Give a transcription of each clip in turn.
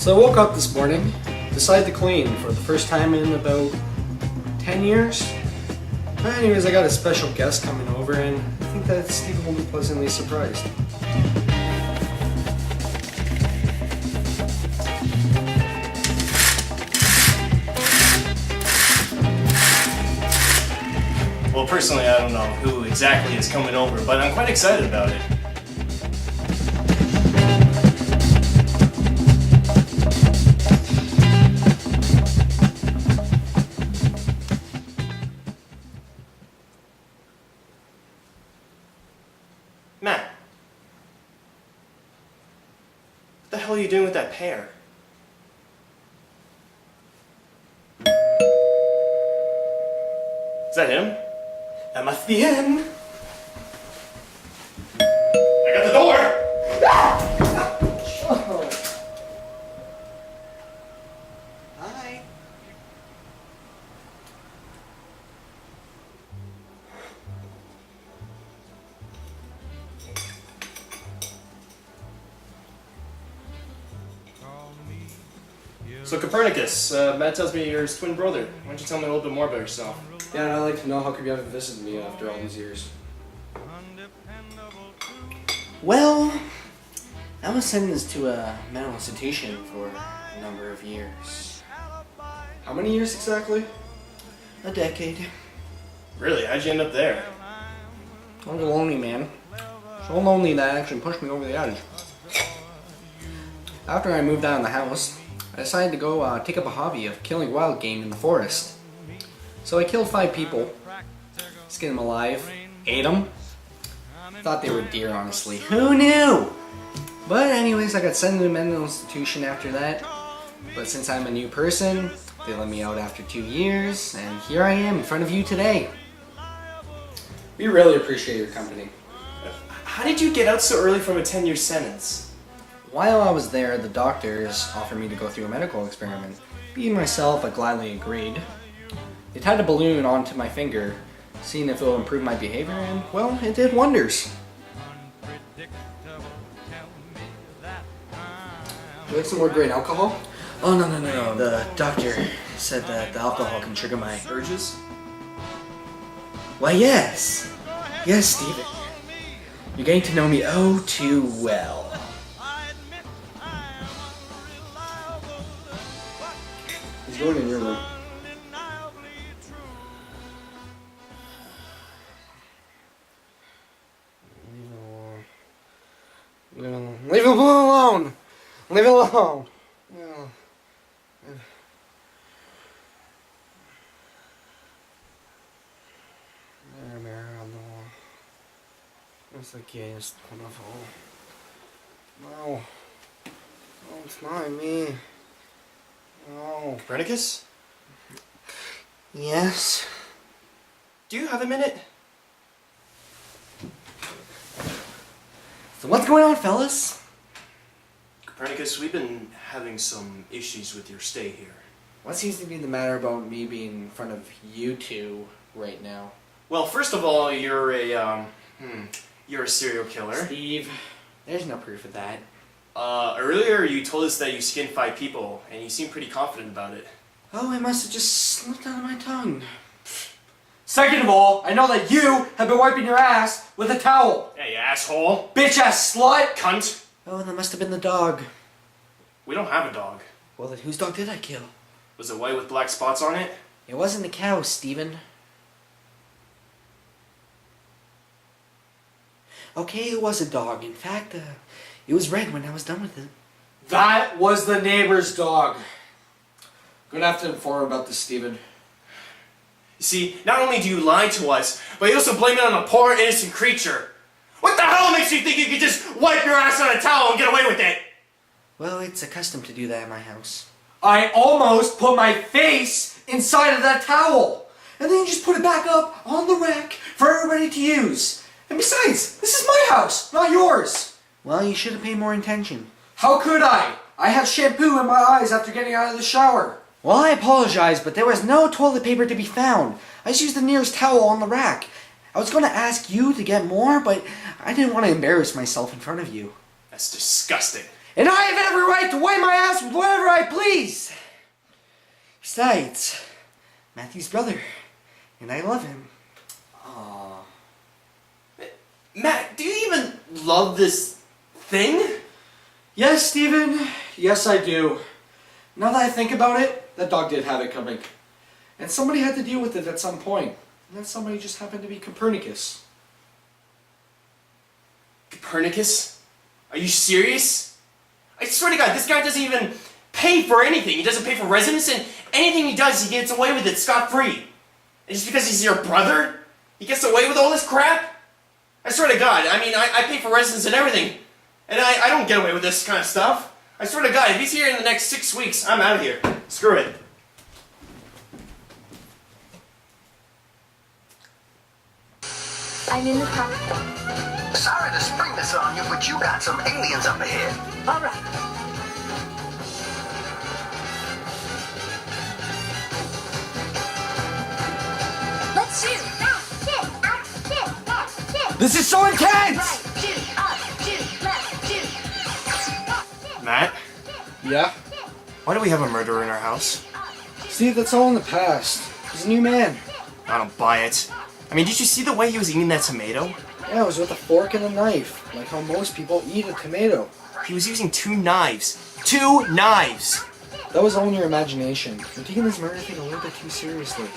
So I woke up this morning, decided to clean for the first time in about 10 years. Anyways, I got a special guest coming over and I think that Steve will be pleasantly surprised. Well, personally, I don't know who exactly is coming over, but I'm quite excited about it. Matt, what the hell are you doing with that pear? Is that him? That must be him. I got the door! Hi. So Copernicus, Matt tells me you're his twin brother. Why don't you tell me a little bit more about yourself? Yeah, I'd like to know how come you haven't visited me after all these years. Well, I was sentenced to a mental institution for a number of years. How many years exactly? A decade. Really? How'd you end up there? I was lonely, man. So lonely that it actually pushed me over the edge. After I moved out of the house, I decided to go take up a hobby of killing wild game in the forest. So I killed 5 people, skinned them alive, ate them. Thought they were deer, honestly. Who knew? But anyways, I got sent to a mental institution after that. But since I'm a new person, they let me out after 2 years, and here I am in front of you today. We really appreciate your company. How did you get out so early from a 10-year sentence? While I was there, the doctors offered me to go through a medical experiment. Being myself, I gladly agreed. They tied a balloon onto my finger, seeing if it will improve my behavior, and, well, it did wonders. Would you like some more grain alcohol? Oh, no. The doctor said that the alcohol can trigger my Urges? Why, yes. Yes, Steven. You're getting to know me oh too well. He's going in your room. Leave it alone! Leave it alone! It's the gayest one of all. No. No, it's not me. No. Copernicus? Yes? Do you have a minute? So what's going on, fellas? Copernicus, we've been having some issues with your stay here. What seems to be the matter about me being in front of you two right now? Well, first of all, you're a serial killer. Steve, there's no proof of that. Earlier you told us that you skinned 5 people, and you seemed pretty confident about it. Oh, it must have just slipped out of my tongue. Second of all, I know that you have been wiping your ass with a towel. Hey, you asshole! Bitch-ass slut! Cunt! Oh, that must have been the dog. We don't have a dog. Well, then whose dog did I kill? Was it white with black spots on it? It wasn't the cow, Steven. Okay, it was a dog. In fact, it was red when I was done with it. That was the neighbor's dog. Gonna have to inform about this, Steven. You see, not only do you lie to us, but you also blame it on a poor innocent creature. What the hell makes you think you could just wipe your ass on a towel and get away with it? Well, it's a custom to do that at my house. I almost put my face inside of that towel. And then you just put it back up on the rack for everybody to use. And besides, this is my house, not yours. Well, you should have paid more attention. How could I? I have shampoo in my eyes after getting out of the shower. Well, I apologize, but there was no toilet paper to be found. I just used the nearest towel on the rack. I was going to ask you to get more, but I didn't want to embarrass myself in front of you. That's disgusting. And I have every right to wipe my ass with whatever I please. Besides, Matthew's brother, and I love him. Aww. Matt, do you even love this thing? Yes, Steven. Yes, I do. Now that I think about it, that dog did have it coming. And somebody had to deal with it at some point. And that somebody just happened to be Copernicus. Copernicus? Are you serious? I swear to God, this guy doesn't even pay for anything. He doesn't pay for residence, and anything he does, he gets away with it scot-free. And just because he's your brother, he gets away with all this crap? I swear to God, I mean, I pay for residence and everything. And I don't get away with this kind of stuff. I swear to God, if he's here in the next 6 weeks, I'm out of here. Screw it. I'm in the cockpit. Sorry to spring this on you, but you got some aliens up ahead. All right. Let's shoot. This is so intense! Right, shoot, up, shoot, left, shoot. Matt, Yeah? why do we have a murderer in our house? Steve, that's all in the past. He's a new man. I don't buy it. I mean, did you see the way he was eating that tomato? Yeah, it was with a fork and a knife, like how most people eat a tomato. He was using 2 knives. 2 knives! That was all in your imagination. You're taking this murder thing a little bit too seriously.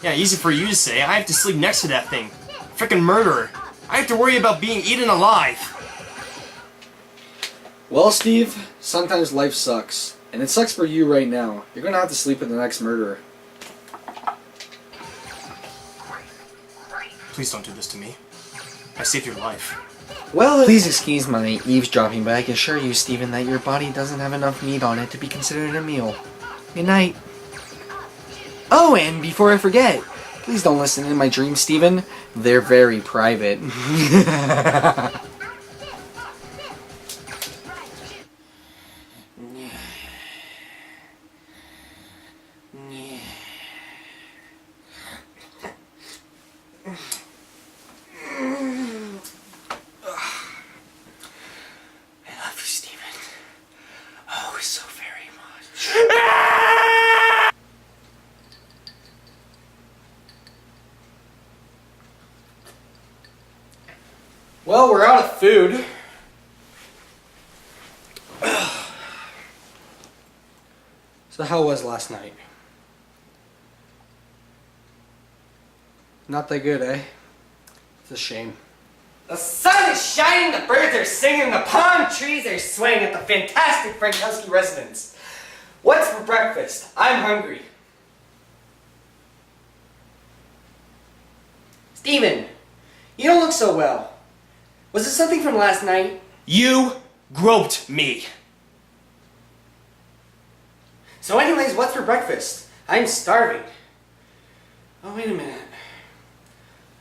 Yeah, easy for you to say. I have to sleep next to that thing. Frickin' murderer. I have to worry about being eaten alive. Well, Steve, sometimes life sucks. And it sucks for you right now. You're gonna have to sleep with the next murderer. Please don't do this to me. I saved your life. Well, please excuse my eavesdropping, but I can assure you, Stephen, that your body doesn't have enough meat on it to be considered a meal. Good night. Oh, and before I forget, please don't listen to my dreams, Stephen. They're very private. Well, we're out of food. So how was last night? Not that good, eh? It's a shame. The sun is shining, the birds are singing, the palm trees are swaying at the fantastic Frankowski residence. What's for breakfast? I'm hungry. Steven, you don't look so well. Was it something from last night? You groped me. So anyways, what's for breakfast? I'm starving. Oh, wait a minute.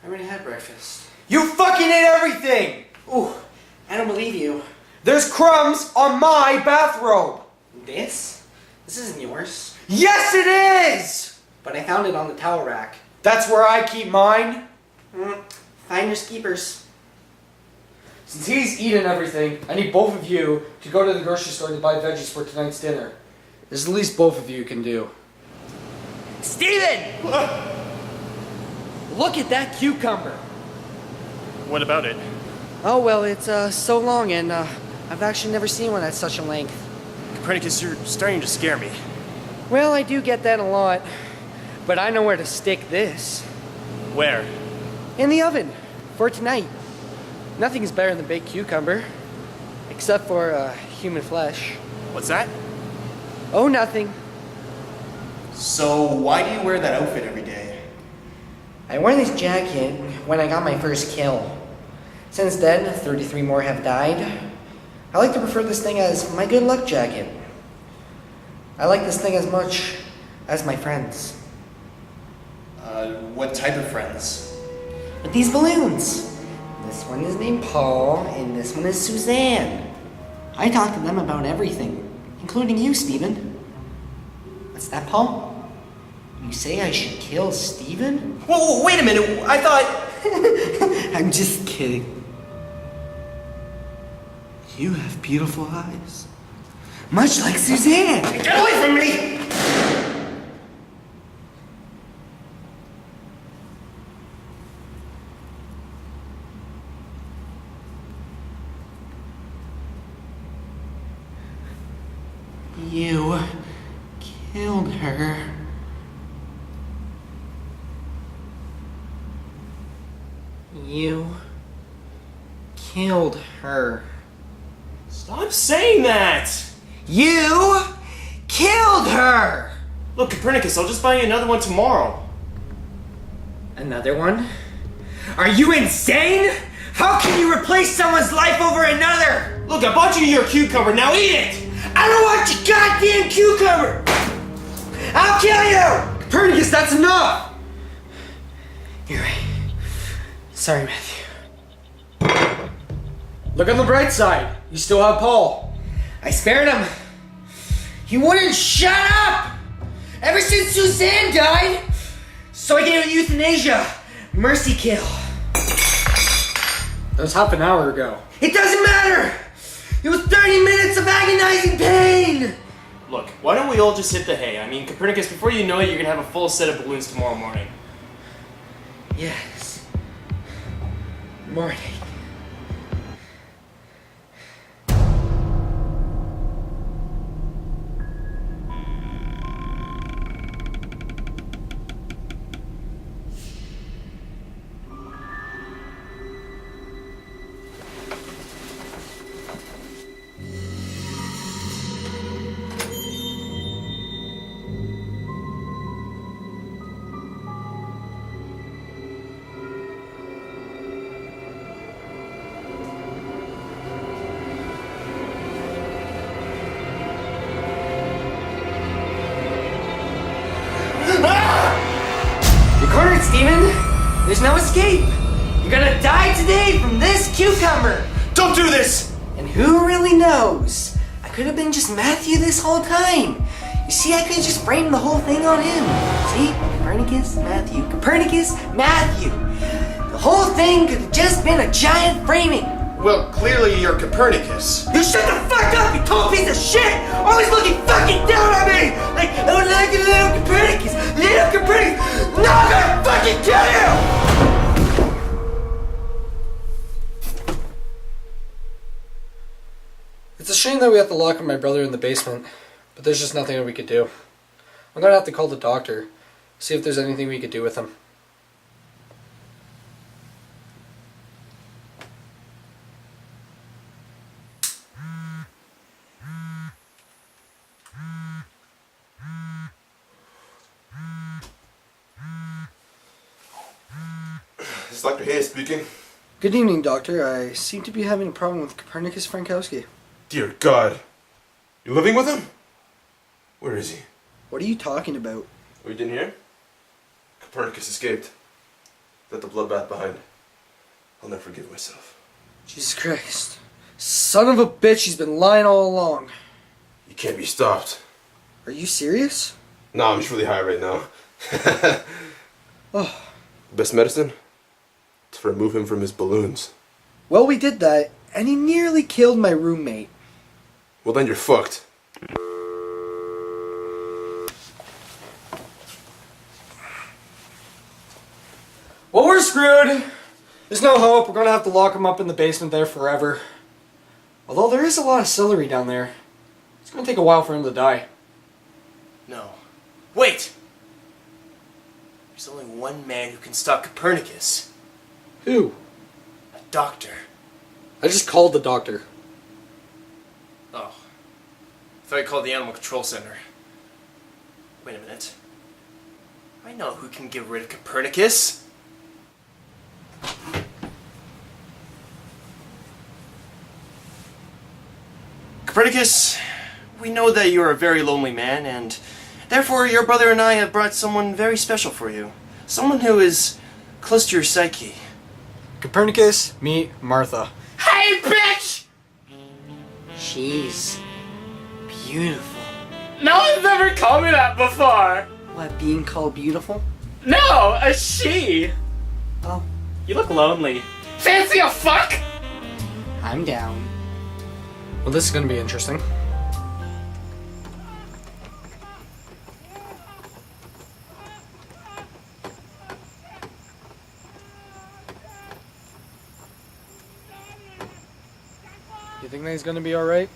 I already had breakfast. You fucking ate everything! Ooh, I don't believe you. There's crumbs on my bathrobe! This? This isn't yours. Yes, it is! But I found it on the towel rack. That's where I keep mine. Finders keepers. Since he's eaten everything, I need both of you to go to the grocery store to buy veggies for tonight's dinner. There's the least both of you can do. Steven! Look at that cucumber. What about it? Oh, well, it's so long, and I've actually never seen one at such a length. Copernicus, you're starting to scare me. Well, I do get that a lot, but I know where to stick this. Where? In the oven, for tonight. Nothing is better than baked cucumber, except for human flesh. What's that? Oh, nothing. So, why do you wear that outfit every day? I wore this jacket when I got my first kill. Since then, 33 more have died. I like to refer this thing as my good luck jacket. I like this thing as much as my friends. What type of friends? With these balloons. This one is named Paul, and this one is Suzanne. I talk to them about everything, including you, Steven. What's that, Paul? You say I should kill Steven? Whoa, wait a minute, I thought... I'm just kidding. You have beautiful eyes. Much like Suzanne. Get away from me! You killed her. You killed her. Stop saying that! You killed her! Look, Copernicus, I'll just buy you another one tomorrow. Another one? Are you insane? How can you replace someone's life over another? Look, I bought you your cucumber, now eat it! I don't want your goddamn cucumber! I'll kill you! Copernicus, that's enough! You're right. Sorry, Matthew. Look on the bright side. You still have Paul. I spared him. He wouldn't shut up! Ever since Suzanne died, so I gave him euthanasia. Mercy kill. That was half an hour ago. It doesn't matter! It was 30 minutes of agonizing pain! Look, why don't we all just hit the hay? I mean, Copernicus, before you know it, you're gonna have a full set of balloons tomorrow morning. Yes. Morning. Steven, there's no escape. You're gonna die today from this cucumber. Don't do this! And who really knows? I could have been just Matthew this whole time. You see, I could have just framed the whole thing on him. See? Copernicus, Matthew, Copernicus, Matthew. The whole thing could have just been a giant framing. Well, clearly you're Copernicus. You shut the fuck up, you total piece of shit! Always looking fucking down on me! Like, I would like a little Copernicus! Little Copernicus! No, I'm gonna fucking kill you! It's a shame that we have to lock up my brother in the basement, but there's just nothing that we could do. I'm gonna have to call the doctor, see if there's anything we could do with him. This is Dr. Hayes speaking. Good evening, doctor. I seem to be having a problem with Copernicus Frankowski. Dear God. You living with him? Where is he? What are you talking about? Oh, you didn't hear? Copernicus escaped. Left the bloodbath behind. I'll never forgive myself. Jesus Christ. Son of a bitch, he's been lying all along. You can't be stopped. Are you serious? No, I'm just really high right now. Oh. Best medicine? To remove him from his balloons. Well, we did that, and he nearly killed my roommate. Well, then you're fucked. Well, we're screwed. There's no hope. We're gonna have to lock him up in the basement there forever. Although there is a lot of celery down there. It's gonna take a while for him to die. No. Wait! There's only one man who can stop Copernicus. Who? A doctor. I just called the doctor. Oh. I thought you called the Animal Control Center. Wait a minute. I know who can get rid of Copernicus. Copernicus, we know that you are a very lonely man, and therefore your brother and I have brought someone very special for you. Someone who is close to your psyche. Copernicus, meet Martha. Hey, bitch! She's beautiful. No one's ever called me that before. What, being called beautiful? No, a she. Oh, You look lonely. Fancy a fuck? I'm down. Well, this is gonna be interesting. You think that he's gonna be alright?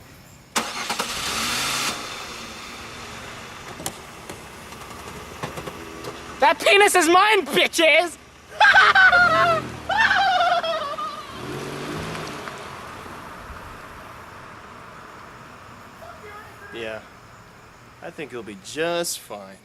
That penis is mine, bitches! Yeah, I think he'll be just fine.